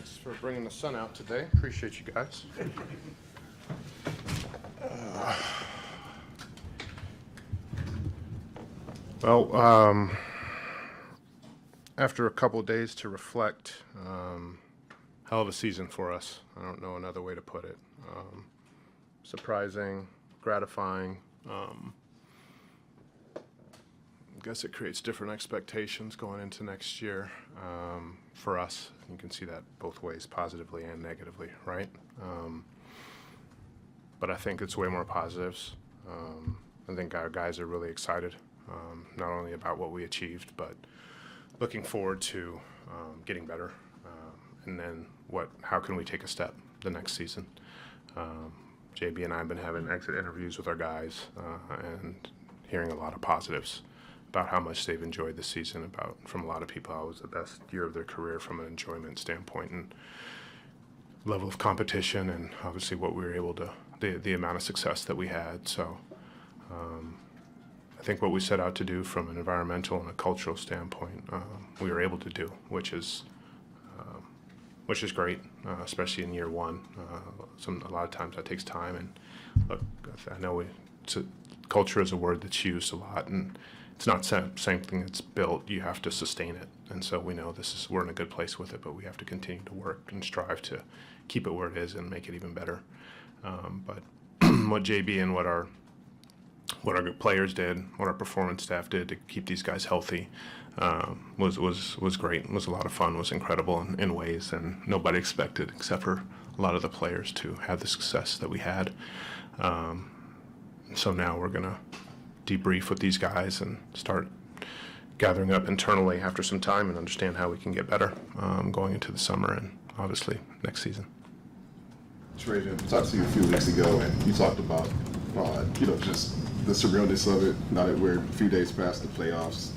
Thanks for bringing the sun out today. Appreciate you guys. After a couple of days to reflect, hell of a season for us. I don't know another way to put it. Surprising, gratifying. I guess it creates different expectations going into next year for us. You can see that both ways, positively and negatively, right? But I think it's way more positives. I think our guys are really excited, not only about what we achieved, but looking forward to getting better. And then how can we take a step the next season? JB and I have been having exit interviews with our guys and hearing a lot of positives about how much they've enjoyed the season, from a lot of people how it was the best year of their career from an enjoyment standpoint and level of competition, and obviously what we were able to, the amount of success that we had. So I think what we set out to do from an environmental and a cultural standpoint, we were able to do, which is great, especially in year one. A lot of times that takes time, and look, I know culture is a word that's used a lot, and it's not something that's built. You have to sustain it, and so we know we're in a good place with it, but we have to continue to work and strive to keep it where it is and make it even better. But what JB and what our players did, what our performance staff did to keep these guys healthy, was great. It was a lot of fun. Was incredible in ways, and nobody expected, except for a lot of the players, to have the success that we had. So now we're gonna debrief with these guys and start gathering up internally after some time and understand how we can get better going into the summer and obviously next season. Trajan, I talked to you a few weeks ago, and you talked about just the surrealness of it. Now that we're a few days past the playoffs,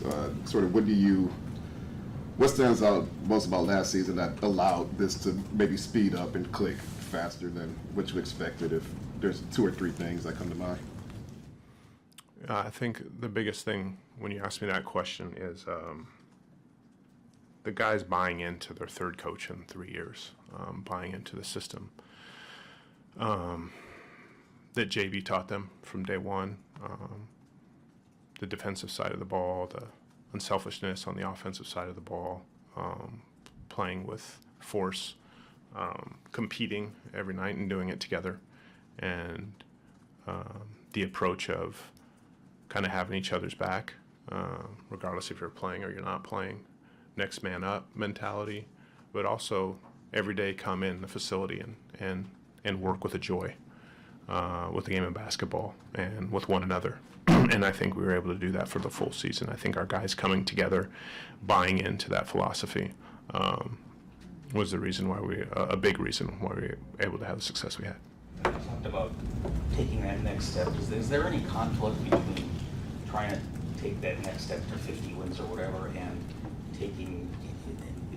sort of what stands out most about last season that allowed this to maybe speed up and click faster than what you expected? If there's 2 or 3 things that come to mind. I think the biggest thing when you ask me that question is the guys buying into their third coach in 3 years, buying into the system that JB taught them from day one, the defensive side of the ball, the unselfishness on the offensive side of the ball, playing with force, competing every night and doing it together, and the approach of kind of having each other's back, regardless if you're playing or you're not playing, next man up mentality, but also every day come in the facility and work with a joy, with the game of basketball and with one another. And I think we were able to do that for the full season. I think our guys coming together, buying into that philosophy, was the reason why a big reason why we were able to have the success we had. You talked about taking that next step. Is there any conflict between trying to take that next step to 50 wins or whatever, and taking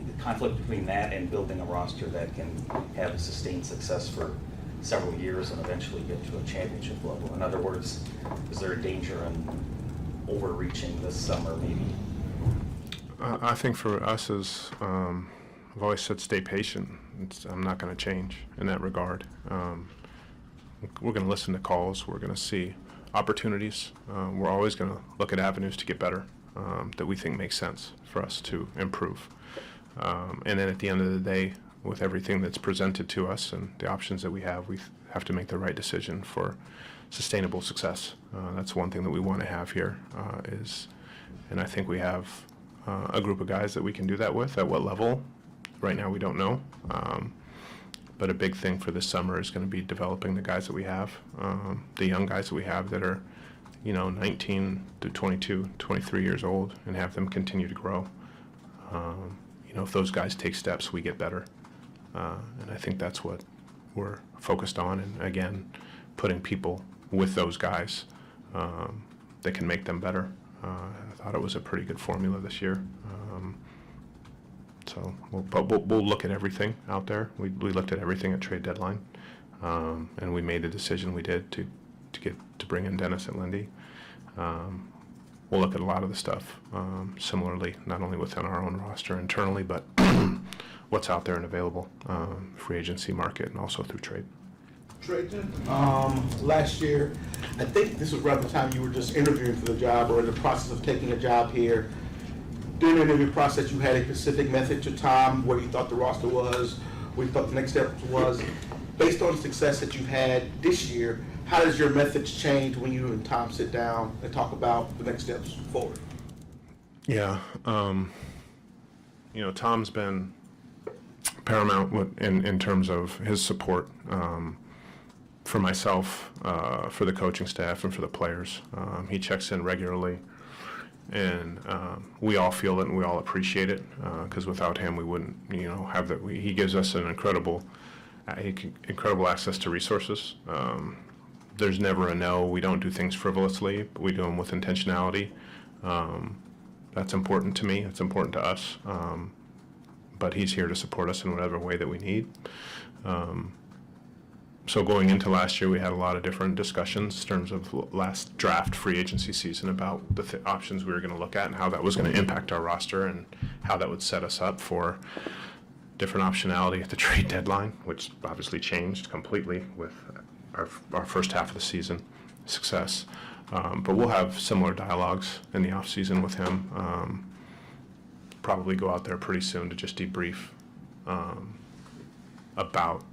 the conflict between that and building a roster that can have sustained success for several years and eventually get to a championship level? In other words, is there a danger in overreaching this summer maybe? I think for us as I've always said, stay patient. I'm not going to change in that regard. We're going to listen to calls. We're going to see opportunities. We're always going to look at avenues to get better that we think make sense for us to improve. And then at the end of the day, with everything that's presented to us and the options that we have to make the right decision for sustainable success. That's one thing that we want to have here and I think we have a group of guys that we can do that with. At what level? Right now we don't know. But a big thing for this summer is going to be developing the guys that we have, the young guys that we have that are, 19 to 22, 23 years old, and have them continue to grow. If those guys take steps, we get better. And I think that's what we're focused on. And again, putting people with those guys that can make them better. I thought it was a pretty good formula this year. So we'll look at everything out there. We looked at everything at trade deadline, and we made the decision we did to bring in Dennis and Lindy. We'll look at a lot of the stuff similarly, not only within our own roster internally, but what's out there and available, free agency market and also through trade. Trajan, last year, I think this was around the time you were just interviewing for the job or in the process of taking a job here. During the interview process, you had a specific message to Tom, where you thought the roster was, where you thought the next step was. Based on the success that you've had this year, how does your message change when you and Tom sit down and talk about the next steps forward? Yeah, Tom's been paramount in terms of his support for myself, for the coaching staff, and for the players. He checks in regularly, and we all feel it and we all appreciate it, because without him we wouldn't, have that. He gives us an incredible access to resources. There's never a no. We don't do things frivolously, but we do them with intentionality. That's important to me. It's important to us. But he's here to support us in whatever way that we need. So going into last year, we had a lot of different discussions in terms of last draft free agency season about the options we were going to look at and how that was going to impact our roster and how that would set us up for different optionality at the trade deadline, which obviously changed completely with our first half of the season success. But we'll have similar dialogues in the offseason with him. Probably go out there pretty soon to just debrief about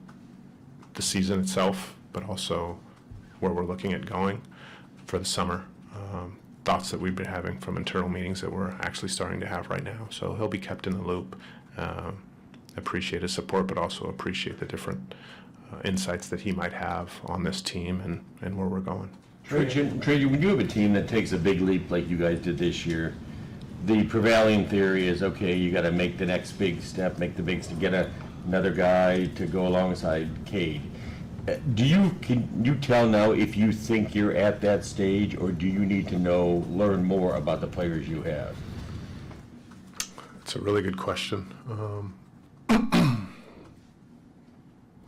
the season itself, but also where we're looking at going for the summer. Thoughts that we've been having from internal meetings that we're actually starting to have right now. So he'll be kept in the loop. Appreciate his support, but also appreciate the different insights that he might have on this team and where we're going. Trajan, when you have a team that takes a big leap like you guys did this year, the prevailing theory is, okay, you got to make the next big step, get another guy to go alongside Cade. Can you tell now if you think you're at that stage, or do you need to learn more about the players you have? It's a really good question.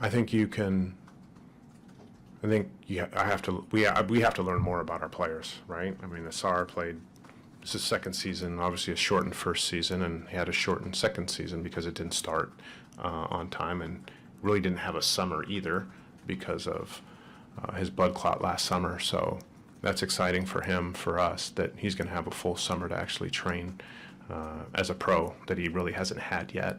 I think you can. We have to learn more about our players, right? I mean, Asar played. This is second season, obviously a shortened first season, and he had a shortened second season because it didn't start on time, and really didn't have a summer either because of his blood clot last summer. So that's exciting for him, for us, that he's going to have a full summer to actually train as a pro that he really hasn't had yet,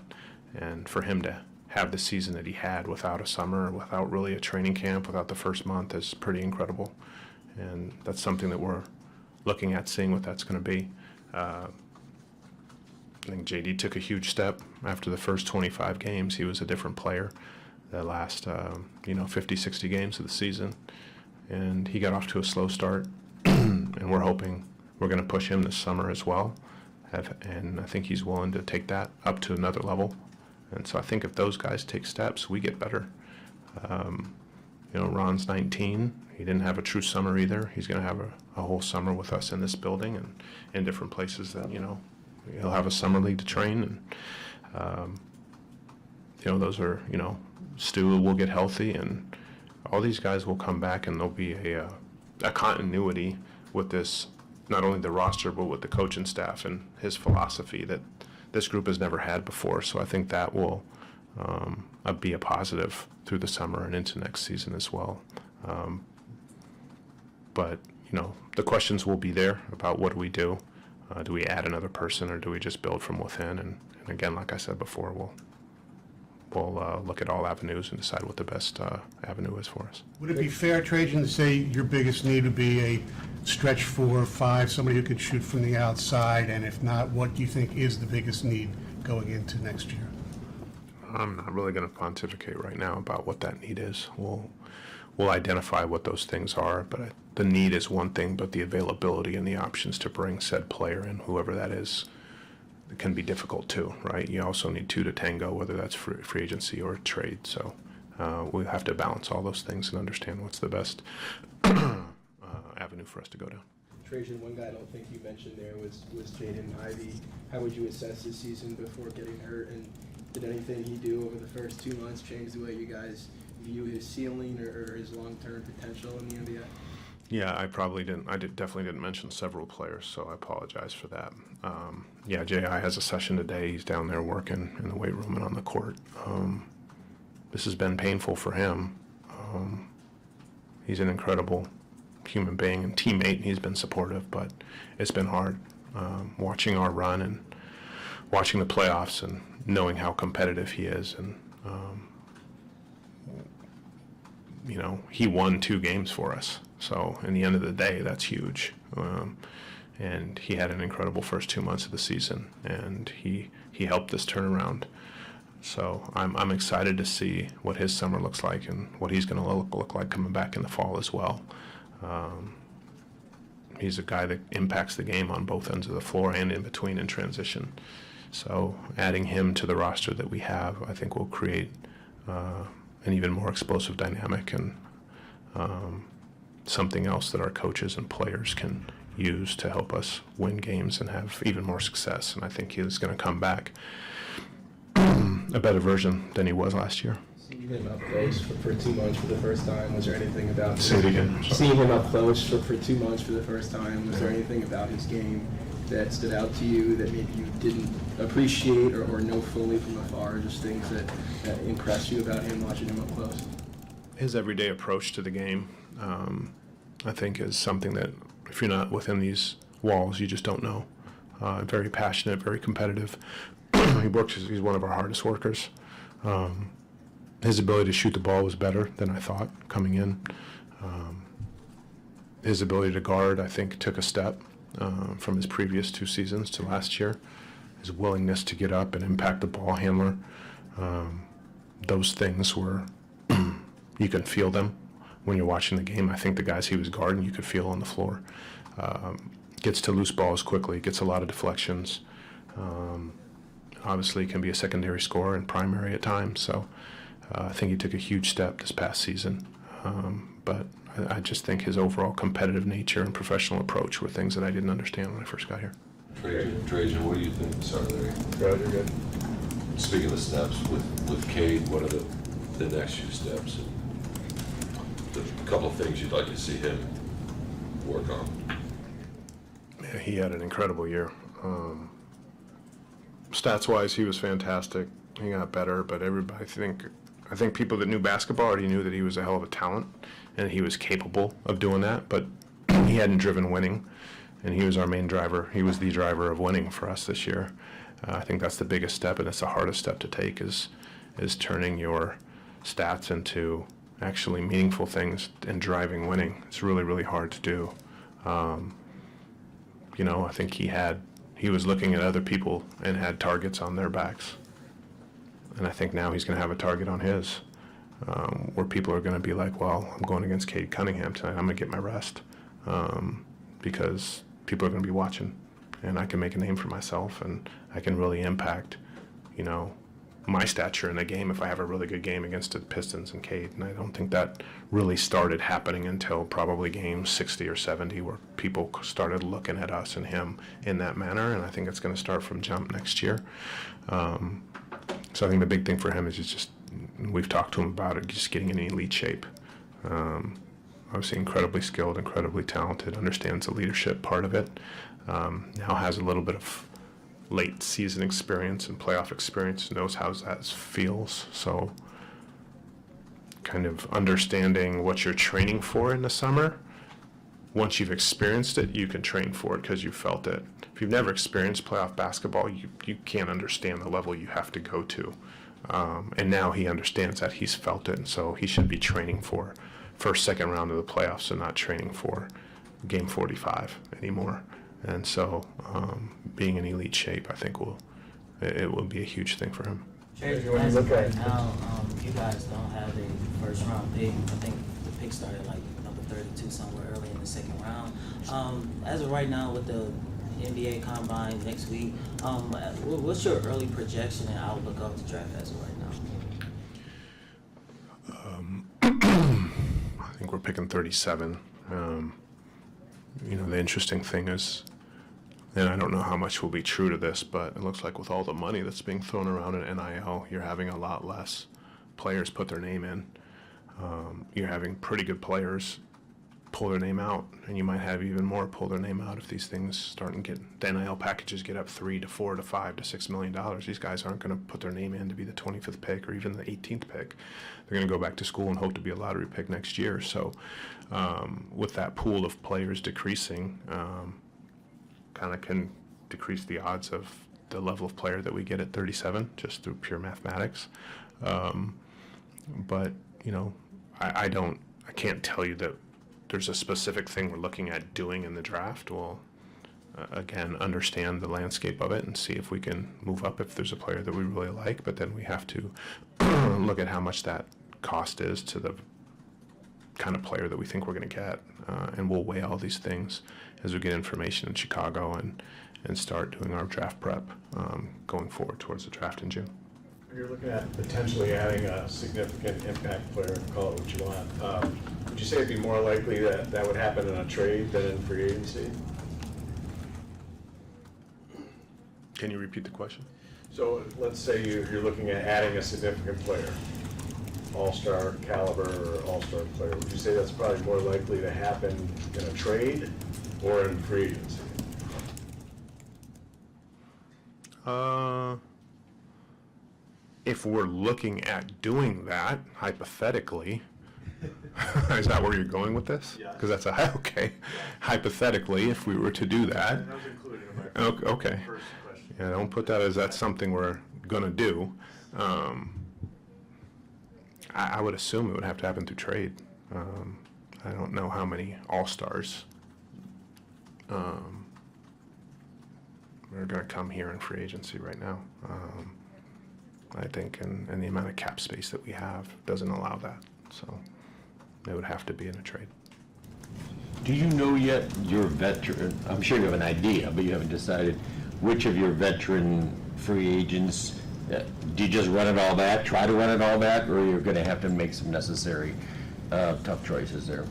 and for him to have the season that he had without a summer, without really a training camp, without the first month is pretty incredible, and that's something that we're looking at, seeing what that's going to be. I think JD took a huge step after the first 25 games. He was a different player the last 50, 60 games of the season, and he got off to a slow start, and we're hoping we're going to push him this summer as well, and I think he's willing to take that up to another level. And so I think if those guys take steps, we get better. Ron's 19. He didn't have a true summer either. He's going to have a whole summer with us in this building and in different places that, he'll have a summer league to train. And, those are, Stu will get healthy, and all these guys will come back, and there'll be a continuity with this, not only the roster, but with the coaching staff and his philosophy that this group has never had before. So I think that will be a positive through the summer and into next season as well. But the questions will be there about what do we do? Do we add another person, or do we just build from within? And again, like I said before, we'll look at all avenues and decide what the best avenue is for us. Would it be fair, Trajan, to say your biggest need would be a stretch 4 or 5, somebody who could shoot from the outside, and if not, what do you think is the biggest need going into next year? I'm not really going to pontificate right now about what that need is. We'll identify what those things are, but the need is one thing, but the availability and the options to bring said player in, whoever that is, it can be difficult too, right? You also need 2 to tango, whether that's free agency or trade. So we have to balance all those things and understand what's the best avenue for us to go down. Trajan, one guy I don't think you mentioned there was Jaden Ivey. How would you assess his season before getting hurt, and did anything he do over the first 2 months change the way you guys view his ceiling or his long-term potential in the NBA? Yeah, I probably didn't. Definitely didn't mention several players, so I apologize for that. Yeah, J.I. has a session today. He's down there working in the weight room and on the court. This has been painful for him. He's an incredible human being and teammate, and he's been supportive, but it's been hard watching our run and watching the playoffs and knowing how competitive he is. And, you know, he won 2 games for us. So in the end of the day, that's huge. And he had an incredible first 2 months of the season, and he helped us turn around. So I'm excited to see what his summer looks like and what he's going to look like coming back in the fall as well. He's a guy that impacts the game on both ends of the floor and in between in transition. So adding him to the roster that we have, I think will create an even more explosive dynamic and something else that our coaches and players can use to help us win games and have even more success. And I think he is going to come back a better version than he was last year. Seeing him up close for 2 months for the first time, was there anything about Say it again. Seeing him up close for 2 months for the first time, was there anything about his game that stood out to you that maybe you didn't appreciate or know fully from afar, just things that impressed you about him watching him up close? His everyday approach to the game, I think, is something that if you're not within these walls, you just don't know. Very passionate, very competitive. He's one of our hardest workers. His ability to shoot the ball was better than I thought coming in. His ability to guard, I think, took a step from his previous 2 seasons to last year. His willingness to get up and impact the ball handler. Those things were, you can feel them when you're watching the game. I think the guys he was guarding, you could feel on the floor. Gets to loose balls quickly, gets a lot of deflections. Obviously can be a secondary scorer and primary at times. So I think he took a huge step this past season. But I just think his overall competitive nature and professional approach were things that I didn't understand when I first got here. Trajan, what do you think? Sorry, Larry. Bro, you're good. Speaking of steps, with Cade, what are the next few steps? And the couple of things you'd like to see him work on? Yeah, he had an incredible year. Stats-wise, he was fantastic. He got better, but I think people that knew basketball already knew that he was a hell of a talent and he was capable of doing that, but he hadn't driven winning, and he was our main driver. He was the driver of winning for us this year. I think that's the biggest step, and it's the hardest step to take is turning your stats into actually meaningful things and driving winning. It's really, really hard to do. You know, I think he was looking at other people and had targets on their backs. And I think now he's going to have a target on his, where people are going to be like, well, I'm going against Cade Cunningham tonight. I'm going to get my rest because people are going to be watching. And I can make a name for myself, and I can really impact, you know, my stature in the game if I have a really good game against the Pistons and Cade. And I don't think that really started happening until probably game 60 or 70, where people started looking at us and him in that manner. And I think it's going to start from jump next year. So I think the big thing for him is just, we've talked to him about it, just getting in elite shape. Obviously incredibly skilled, incredibly talented, understands the leadership part of it. Now has a little bit of late season experience and playoff experience, knows how that feels. So kind of understanding what you're training for in the summer. Once you've experienced it, you can train for it because you felt it. If you've never experienced playoff basketball, you can't understand the level you have to go to. And now he understands that, he's felt it, and so he should be training for first, second round of the playoffs and not training for game 45 anymore. And so being in elite shape, I think it will be a huge thing for him. As of right now, you guys don't have a first round pick. I think the pick started like number 32 somewhere early in the second round. As of right now, with the NBA Combine next week, what's your early projection and outlook of the draft as of right now? I think we're picking 37. You know, the interesting thing is, and I don't know how much will be true to this, but it looks like with all the money that's being thrown around in NIL, you're having a lot less players put their name in. You're having pretty good players pull their name out, and you might have even more pull their name out if these things start and get the NIL packages get up $3 to $4 to $5 to $6 million. These guys aren't going to put their name in to be the 25th pick or even the 18th pick. They're going to go back to school and hope to be a lottery pick next year. So, with that pool of players decreasing, kind of can decrease the odds of the level of player that we get at 37 just through pure mathematics. But you know, I can't tell you that there's a specific thing we're looking at doing in the draft. We'll, again, understand the landscape of it and see if we can move up if there's a player that we really like, but then we have to look at how much that cost is to the kind of player that we think we're going to get. And we'll weigh all these things as we get information in Chicago and start doing our draft prep going forward towards the draft in June. You're looking at potentially adding a significant impact player, call it what you want. Would you say it'd be more likely that that would happen in a trade than in free agency? Can you repeat the question? So let's say you're looking at adding a significant player, all-star caliber or all-star player. Would you say that's probably more likely to happen in a trade or in free agency? If we're looking at doing that, hypothetically, is that where you're going with this? Yes. Because that's okay. Hypothetically, if we were to do that, That was included in my okay. first question. Yeah, don't put that as that's something we're gonna do. I would assume it would have to happen through trade. I don't know how many all-stars are gonna come here in free agency right now. I think, and the amount of cap space that we have doesn't allow that. So it would have to be in a trade. Do you know yet your veteran, I'm sure you have an idea, but you haven't decided which of your veteran free agents, do you just run it all back, try to run it all back, or you're going to have to make some necessary tough choices there?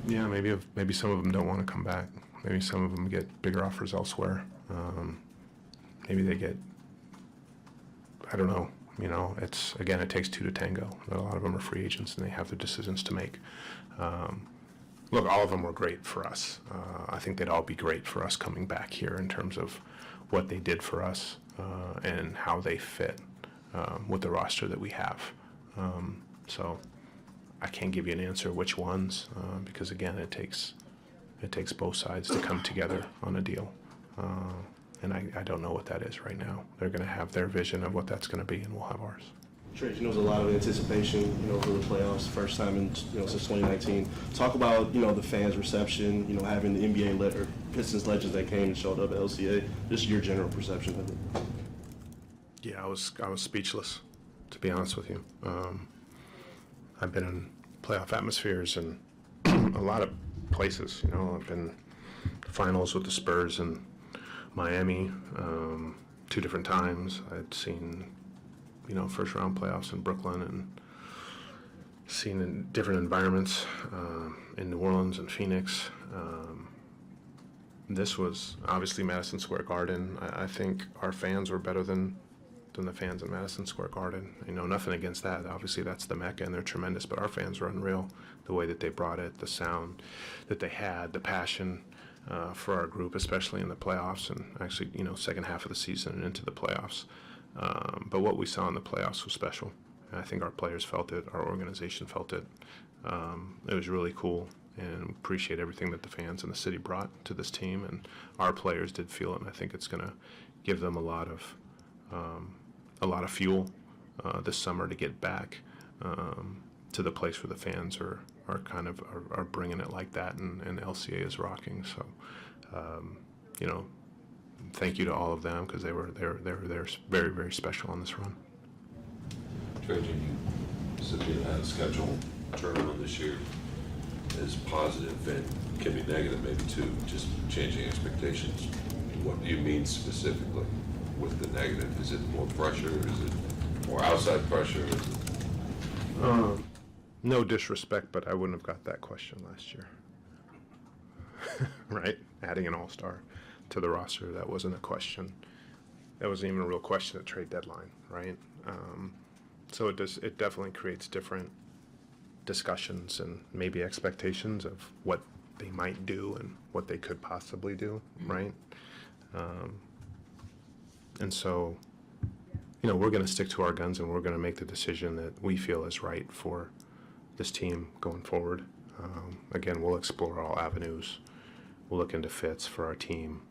Yeah, maybe some of them don't want to come back. Maybe some of them get bigger offers elsewhere. Maybe they get, I don't know. You know, it takes two to tango. A lot of them are free agents and they have their decisions to make. Look, all of them were great for us. I think they'd all be great for us coming back here in terms of what they did for us and how they fit with the roster that we have. So I can't give you an answer which ones because again, it takes both sides to come together on a deal. And I don't know what that is right now. They're going to have their vision of what that's going to be, and we'll have ours. Trajan, there was a lot of anticipation, for the playoffs, first time in, since 2019. Talk about, the fans' reception, having the NBA or Pistons legends that came and showed up at LCA. Just your general perception of it. Yeah, I was speechless, to be honest with you. I've been in playoff atmospheres and a lot of places. I've been the finals with the Spurs and Miami 2 different times. I'd seen, first round playoffs in Brooklyn and seen in different environments in New Orleans and Phoenix. This was obviously Madison Square Garden. I think our fans were better than the fans in Madison Square Garden. Nothing against that. Obviously that's the Mecca and they're tremendous, but our fans were unreal. The way that they brought it, the sound that they had, the passion for our group, especially in the playoffs and actually, second half of the season and into the playoffs. But what we saw in the playoffs was special. I think our players felt it, our organization felt it. It was really cool and appreciate everything that the fans and the city brought to this team, and our players did feel it, and I think it's going to give them a lot of fuel this summer to get back to the place where the fans are bringing it like that, and LCA is rocking. So, thank you to all of them because they were very, very special on this run. Trajan, you said you had a schedule tournament this year is positive and can be negative maybe too, just changing expectations. What do you mean specifically with the negative? Is it more pressure? Is it more outside pressure? Is it... No disrespect, but I wouldn't have got that question last year. Right? Adding an all-star to the roster, that wasn't a question. That wasn't even a real question at trade deadline, right? So it definitely creates different discussions and maybe expectations of what they might do and what they could possibly do, right? And so, we're going to stick to our guns, and we're going to make the decision that we feel is right for this team going forward. Again, we'll explore all avenues. We'll look into fits for our team,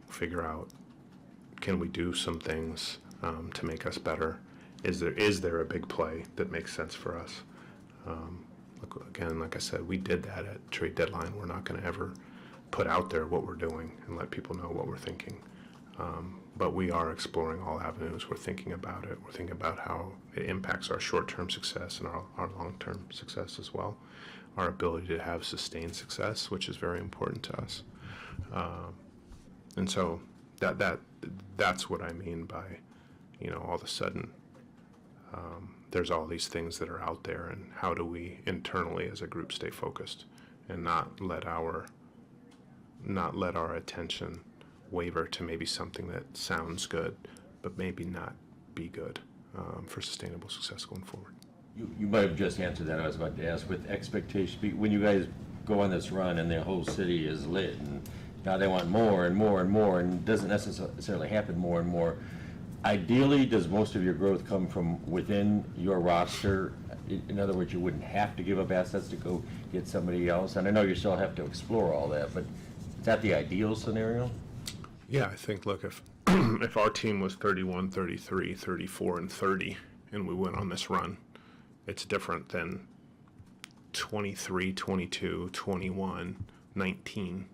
figure out, can we do some things to make us better? Is there a big play that makes sense for us? Again, like I said, we did that at trade deadline. We're not going to ever put out there what we're doing and let people know what we're thinking. But we are exploring all avenues. We're thinking about it. We're thinking about how it impacts our short-term success and our long-term success as well. Our ability to have sustained success, which is very important to us. And so that's what I mean by, all of a sudden, there's all these things that are out there, and how do we internally as a group stay focused and not let our attention waver to maybe something that sounds good, but maybe not be good for sustainable success going forward. You might have just answered that. I was about to ask, with expectation, when you guys go on this run and the whole city is lit, and now they want more and more and more, and it doesn't necessarily happen more and more. Ideally, does most of your growth come from within your roster? In other words, you wouldn't have to give up assets to go get somebody else. And I know you still have to explore all that, but is that the ideal scenario? Yeah, I think, look, if if our team was 31, 33, 34, and 30, and we went on this run, it's different than 23, 22, 21, 19,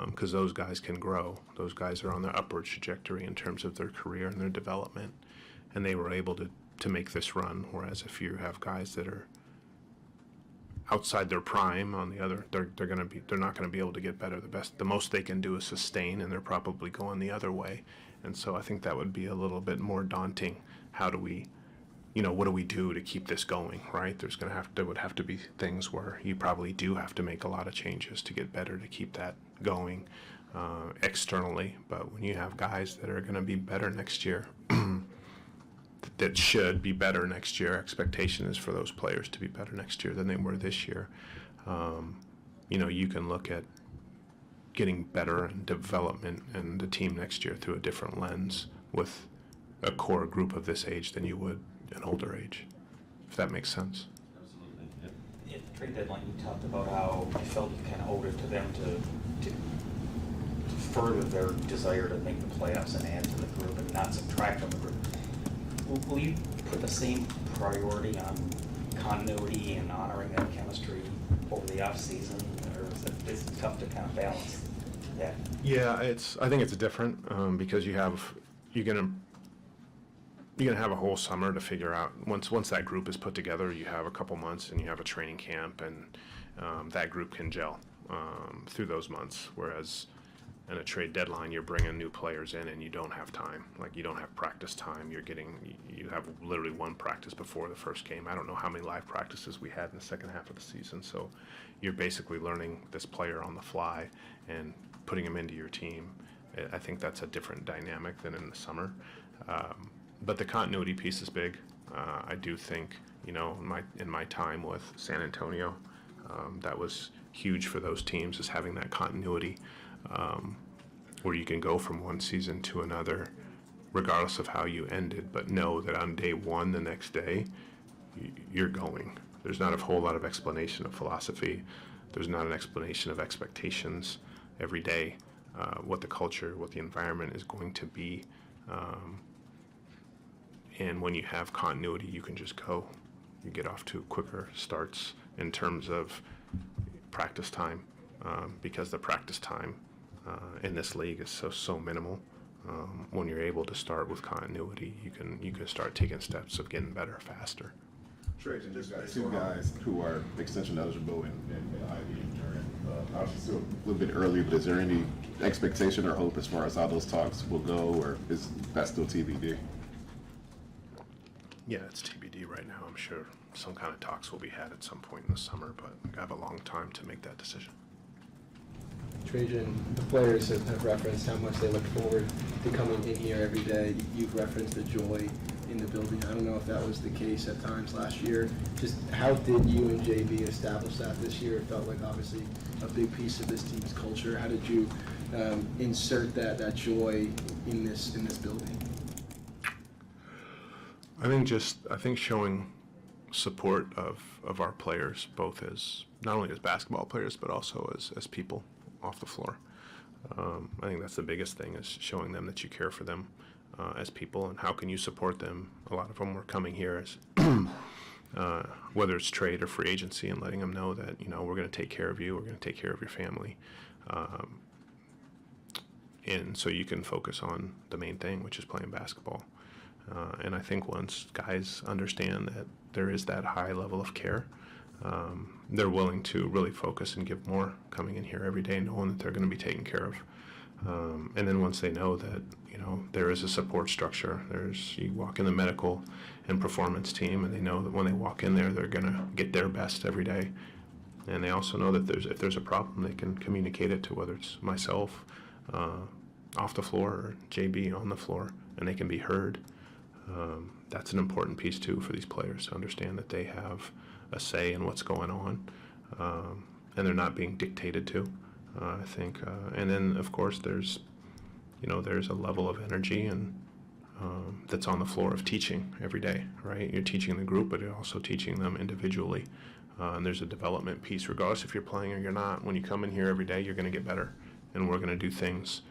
because those guys can grow. Those guys are on their upward trajectory in terms of their career and their development, and they were able to make this run, whereas if you have guys that are outside their prime on the other, they're not going to be able to get better. The most they can do is sustain, and they're probably going the other way. And so I think that would be a little bit more daunting. How do we, what do we do to keep this going, right? There would have to be things where you probably do have to make a lot of changes to get better, to keep that going externally. But when you have guys that are going to be better next year, that should be better next year. Expectation is for those players to be better next year than they were this year. You can look at getting better and development and the team next year through a different lens with a core group of this age than you would an older age, if that makes sense. Absolutely. At the trade deadline, you talked about how you felt you kind of owed it to them to further their desire to make the playoffs and add to the group and not subtract from the group. Will you put the same priority on continuity and honoring that chemistry over the offseason, or is it tough to kind of balance that? Yeah, I think it's different because you're gonna have a whole summer to figure out. Once that group is put together, you have a couple months and you have a training camp, and that group can gel through those months. Whereas in a trade deadline, you're bringing new players in and you don't have time. Like, you don't have practice time. You have literally one practice before the first game. I don't know how many live practices we had in the second half of the season. So you're basically learning this player on the fly and putting him into your team. I think that's a different dynamic than in the summer. But the continuity piece is big. I do think, in my time with San Antonio, that was huge for those teams, is having that continuity. Where you can go from one season to another, regardless of how you ended, but know that on day one, the next day, you're going. There's not a whole lot of explanation of philosophy. There's not an explanation of expectations every day, what the culture, what the environment is going to be. And when you have continuity, you can just go. You get off to quicker starts in terms of practice time, because the practice time in this league is so minimal. When you're able to start with continuity, you can start taking steps of getting better faster. Trajan, you've got two guys who are extension eligible in Ivey and Jaden. Obviously still a little bit early, but is there any expectation or hope as far as how those talks will go, or is that still TBD? Yeah, it's TBD right now. I'm sure some kind of talks will be had at some point in the summer, but I have a long time to make that decision. Trajan, the players have referenced how much they look forward to coming in here every day. You've referenced the joy in the building. I don't know if that was the case at times last year. Just how did you and JB establish that this year? It felt like obviously a big piece of this team's culture. How did you insert that joy in this building? I think showing support of our players, both as not only as basketball players but also as people off the floor. I think that's the biggest thing, is showing them that you care for them as people, and how can you support them. A lot of them were coming here as whether it's trade or free agency, and letting them know that, you know, we're going to take care of you, we're going to take care of your family, and so you can focus on the main thing, which is playing basketball. And I think once guys understand that there is that high level of care, they're willing to really focus and give more, coming in here every day knowing that they're going to be taken care of. And then once they know that, you know, there is a support structure, you walk in the medical and performance team, and they know that when they walk in there, they're going to get their best every day. And they also know that if there's a problem, they can communicate it to, whether it's myself off the floor or JB on the floor, and they can be heard. That's an important piece too for these players, to understand that they have a say in what's going on, and they're not being dictated to. I think, and then of course there's a level of energy and that's on the floor of teaching every day, right? You're teaching the group, but you're also teaching them individually. And there's a development piece, regardless if you're playing or you're not. When you come in here every day, you're going to get better, and we're going to do things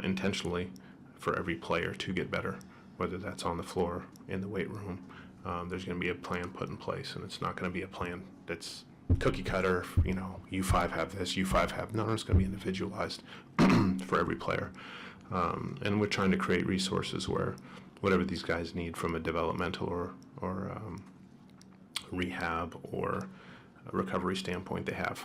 intentionally for every player to get better. Whether that's on the floor, in the weight room, there's going to be a plan put in place, and it's not going to be a plan that's cookie cutter, you know, you five have this, you five have, no, it's going to be individualized for every player. And we're trying to create resources where whatever these guys need from a developmental or rehab or a recovery standpoint, they have.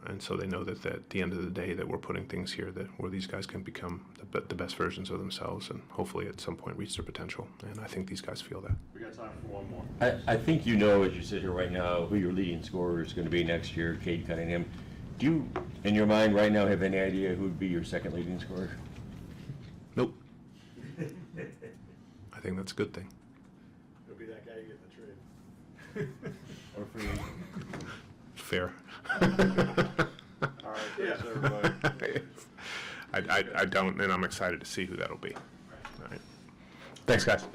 And so they know that at the end of the day that we're putting things here where these guys can become the best versions of themselves, and hopefully at some point reach their potential. And I think these guys feel that. We got time for one more. I think you know, as you sit here right now, who your leading scorer is going to be next year, Cade Cunningham. Do you, in your mind right now, have any idea who would be your second leading scorer? Nope. I think that's a good thing. It'll be that guy you get in the trade. Or for you? Fair. All right, thanks, everybody. I don't, and I'm excited to see who that'll be. All right. Thanks, guys.